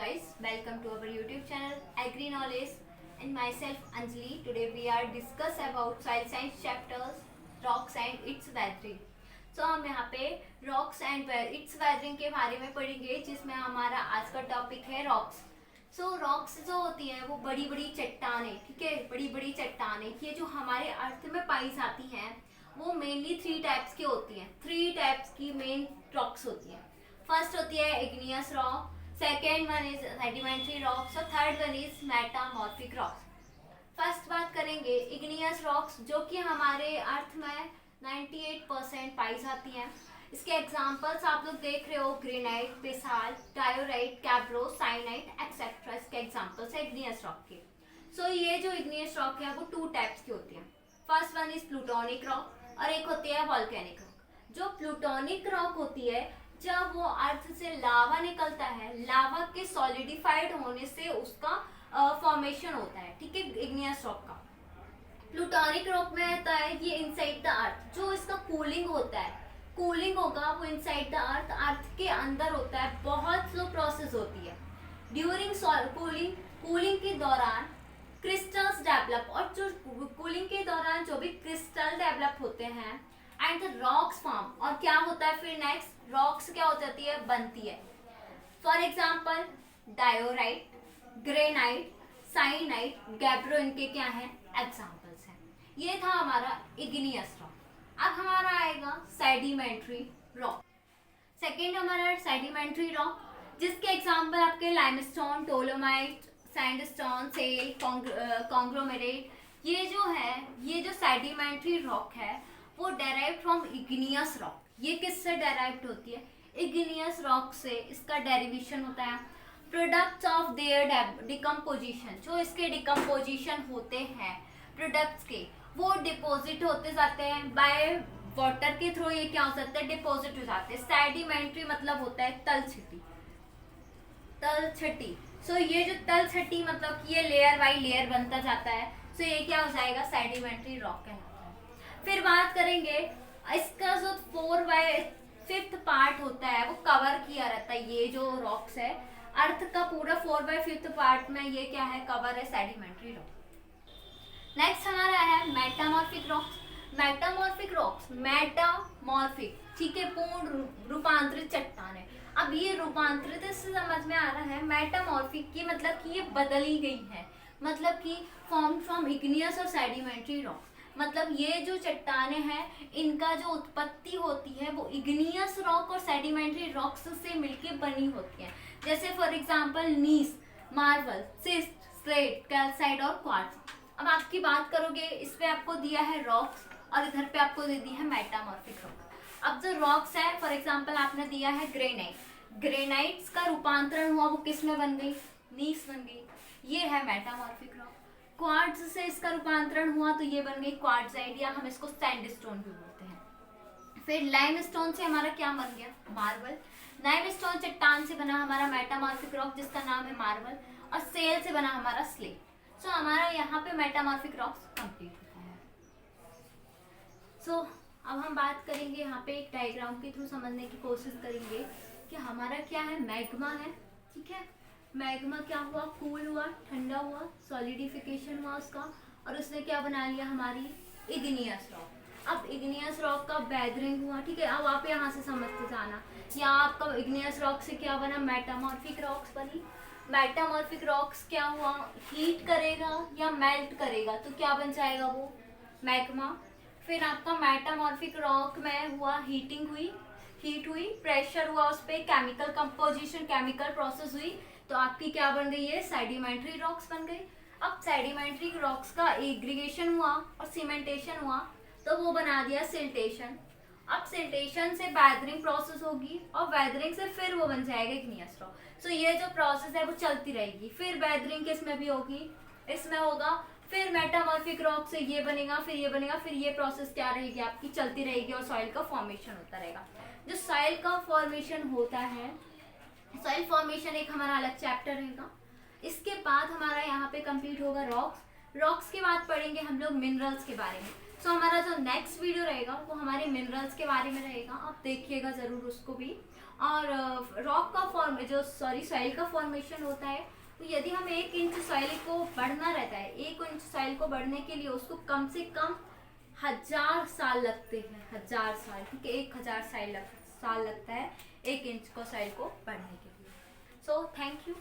guys, welcome to our YouTube channel Agri Knowledge and myself Anjali. Today we are discuss about soil science chapters rocks and its weathering. So हम यहाँ पे rocks and its weathering के बारे में पढ़ेंगे जिसमें हमारा आज का टॉपिक है rocks. So rocks जो होती है वो बड़ी बड़ी चट्टानें, ठीक है, बड़ी बड़ी चट्टानें ये जो हमारे अर्थ में पाई जाती हैं वो मेनली थ्री टाइप्स की होती हैं. थ्री टाइप्स की मेन रॉक्स होती हैं. फर्स्ट होती है igneous rock, second one is sedimentary rocks और third one is metamorphic rocks. First बात करेंगे इग्नियस रॉक्स जो कि हमारे अर्थ में 98% पाई जाती हैं. इसके एग्जांपल्स आप लोग देख रहे हो, ग्रेनाइट, बेसाल्ट, डायोराइट, कैब्रो, साइनाइट एक्सेट्रा. इसके एग्जांपल्स है इग्नियस रॉक के. सो ये जो इग्नियस रॉक है वो टू टाइप्स की होती है. First one is plutonic rock और एक होती है वॉल्केनिक रॉक. जो प्लूटोनिक रॉक होती है जब वो अर्थ से लावा निकलता है, लावा के सॉलिडिफाइड होने से उसका फॉर्मेशन होता है, ठीक है, इग्नियस रॉक का. प्लूटोनिक रॉक में होता है ये इनसाइड द अर्थ. जो इसका कूलिंग होता है, कूलिंग होगा वो इनसाइड द अर्थ, अर्थ के अंदर होता है. बहुत स्लो प्रोसेस होती है. ड्यूरिंग कूलिंग के दौरान क्रिस्टल्स डेवलप, और जो कूलिंग के दौरान जो भी क्रिस्टल डेवलप होते हैं एंड द रॉक्स फॉर्म. और क्या होता है फिर नेक्स्ट, रॉक्स क्या हो जाती है, बनती है. For example diorite, granite, syenite, gabbro इनके क्या है एग्जाम्पल्स हैं. ये था हमारा इग्नियस रॉक. अब हमारा आएगा सेडिमेंट्री रॉक. सेकेंड हमारा सेडिमेंट्री रॉक जिसके एग्जाम्पल आपके limestone, dolomite, sandstone, shale, conglomerate. ये जो है, ये जो सेडिमेंट्री रॉक है वो डेराइव फ्रॉम इग्नियस रॉक. ये किससे डेराइव्ड होती है, इग्नियस रॉक से. इसका डेरिवेशन होता है प्रोडक्ट्स ऑफ देयर डिकम्पोजिशन. जो इसके डिकम्पोजिशन होते हैं प्रोडक्ट्स के, वो डिपॉजिट होते जाते हैं बाय वाटर के थ्रू. ये क्या हो सकता है, डिपॉजिट हो जाते हैं. सेडिमेंट्री मतलब होता है तलछटी. तलछटी. सो ये जो तलछटी मतलब कि ये लेयर बाय लेयर बनता जाता है. सो ये क्या हो जाएगा, सेडिमेंट्री रॉक कहलाता है. फिर बात करेंगे इसका जो 4/5 पार्ट होता है वो कवर किया रहता है. ये जो रॉक्स है अर्थ का पूरा 4/5 पार्ट में ये क्या है, कवर है, सेडिमेंट्री रॉक. नेक्स्ट हमारा है metamorphic rocks. Metamorphic rocks, metamorphic, ठीक है, पूर्ण रूपांतरित चट्टानें. अब ये रूपांतरित इससे समझ में आ रहा है. मेटामॉर्फिक की मतलब कि ये बदली गई है, मतलब कि फॉर्म फ्रॉम इग्नियस और सेडिमेंट्री रॉक्स. मतलब ये जो चट्टानें हैं इनका जो उत्पत्ति होती है वो इग्नियस रॉक और सेडिमेंट्री रॉक्स से मिलके बनी होती है. जैसे for example gneiss, marble, schist, slate, calcite और क्वार्ट्ज. अब आपकी बात करोगे, इस पे आपको दिया है रॉक्स और इधर पे आपको दे दी है मेटामॉर्फिक रॉक. अब जो रॉक्स है फॉर एग्जांपल आपने दिया है ग्रेनाइट. ग्रेनाइट्स का रूपांतरण हुआ वो किस में बन गई, नीस बन गई. ये है मेटामॉर्फिक रॉक. क्वार्ट्ज से इसका रूपांतरण हुआ तो ये बन गई क्वार्ट्जाइट, या हम इसको सैंडस्टोन भी बोलते हैं. फिर लाइमस्टोन से हमारा क्या बन गया, मार्बल. लाइमस्टोन चट्टान से बना हमारा मेटामॉर्फिक रॉक जिसका नाम है मार्बल. और सेल से बना हमारा स्लेट. सो हमारा यहाँ पे मेटामॉर्फिक रॉक्स कंप्लीट होता है. सो अब हम बात करेंगे यहाँ पे एक डायग्राम के थ्रू समझने की कोशिश करेंगे कि हमारा क्या है, मैग्मा है, ठीक है. मैग्मा क्या हुआ, कूल हुआ, ठंडा हुआ, सॉलिडिफिकेशन हुआ उसका, और उसने क्या बना लिया, हमारी इग्नियस रॉक. अब इग्नियस रॉक का वेदरिंग हुआ, ठीक है. अब आप यहाँ से समझते जाना, यहाँ आपका इग्नियस रॉक से क्या बना, मेटामॉर्फिक रॉक्स बनी. मेटामॉर्फिक रॉक्स क्या हुआ, हीट करेगा या मेल्ट करेगा तो क्या बन जाएगा वो, मैग्मा. फिर आपका मेटामॉर्फिक रॉक में हुआ हीटिंग हुई, हीट हुई, प्रेशर हुआ उस पर, केमिकल कंपोजिशन, केमिकल प्रोसेस हुई, तो आपकी क्या बन गई है, सेडिमेंट्री रॉक्स बन गई. अब सेडिमेंट्री रॉक्स का एग्रीगेशन हुआ और सीमेंटेशन हुआ तो वो बना दिया सिल्टेशन. अब सिल्टेशन से वेदरिंग प्रोसेस होगी और वेदरिंग से फिर वो बन जाएगा इग्नियस रॉक. सो ये जो प्रोसेस है वो चलती रहेगी. फिर वेदरिंग किसमें भी होगी, इसमें होगा. फिर मेटामॉर्फिक रॉक से ये बनेगा, फिर ये बनेगा, फिर ये प्रोसेस क्या रहेगी आपकी, चलती रहेगी और सॉइल का फॉर्मेशन होता रहेगा. जो सॉइल का फॉर्मेशन होता है, सॉइल फॉर्मेशन एक हमारा अलग चैप्टर रहेगा. इसके बाद हमारा यहाँ पे कंप्लीट होगा रॉक्स. रॉक्स के बाद पढ़ेंगे हम लोग मिनरल्स के बारे में. सो हमारा जो नेक्स्ट वीडियो रहेगा वो हमारे मिनरल्स के बारे में रहेगा. आप देखिएगा जरूर उसको भी. और रॉक का फॉर्म जो सॉइल का फॉर्मेशन होता है, तो यदि हम 1 इंच सॉइल को बढ़ना रहता है, 1 इंच सॉइल को बढ़ने के लिए उसको कम से कम 1000 साल लगते हैं, 1000 साल, ठीक है, 1000 साल लगता है 1 इंच को सॉइल को बढ़ने के लिए। So thank you.